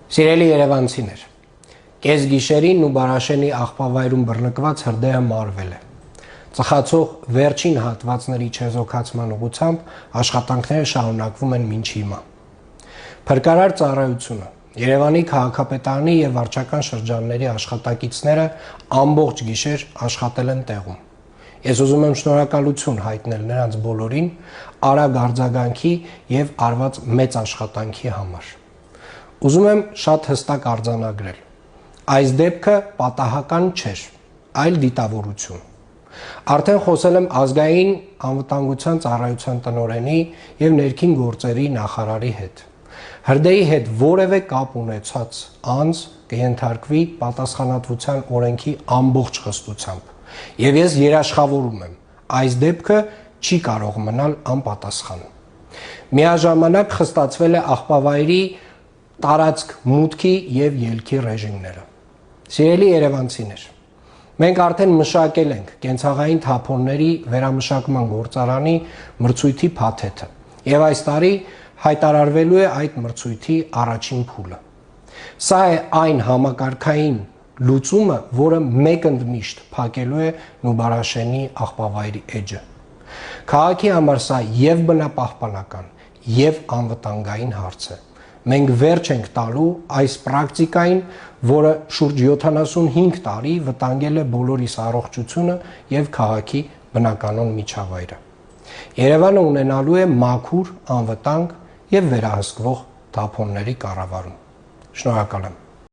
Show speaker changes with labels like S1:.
S1: Սիրելի երևանցիներ, կես գիշերին Նուբարաշենի աղբավայրում բռնկված հրդեհը մարվել է։ Ծխացող վերջին հատվածների չեզոքացման ուղղությամբ աշխատանքները շարունակվում են մինչ հիմա։ Փրկարար ծառայությունը, Երևանի քաղաքապետարանի եւ վարչական շրջանների աշխատակիցները ամբողջ գիշեր աշխատել են տեղում։ Ես ուզում եմ շնորհակալություն հայտնել նրանց բոլորին արագ արձագանքի եւ արված մեծ աշխատանքի համար։ Ուզում եմ շատ հստակ արձանագրել. այս դեպքը պատահական չէր, այլ դիտավորություն։ Արդեն խոսել եմ ազգային անվտանգության ծառայության տնօրենի եւ ներքին գործերի նախարարի հետ։ Հրդեհի հետ որևէ կապ ունեցած անձ կենթարկվի պատասխանատվության օրենքի ամբողջ խստությամբ։ Եվ ես երաշխավորում եմ, այս դեպքը չի կարող մնալ անպատասխան։ Միաժամանակ խստացվել է աղբավայրի տարածք մուտքի եւ ելքի ռեժիմները։ Սիրելի երևանցիներ, մենք արդեն մշակել ենք կենցաղային թափոնների վերամշակման գործարանի մրցույթի փաթեթը եւ այս տարի հայտարարվելու է այդ մրցույթի առաջին փուլը։ Սա է այն համակարգային լուծումը, որը մեկընդմիշտ փակելու է Նուբարաշենի աղբավայրի էջը։ Քաղաքի համար սա եւ բնապահպանական, եւ անվտանգային հարց է։ Մենք վերջ ենք տալու այս պրակտիկային, որը շուրջ 75 տարի վտանգել է բոլորիս առողջությունը եւ քաղաքի բնականոն միջավայրը։ Երևանը ունենալու է մաքուր, անվտանգ եւ վերահսկվող թափոնների կառավարում։ Շնորհակալ եմ։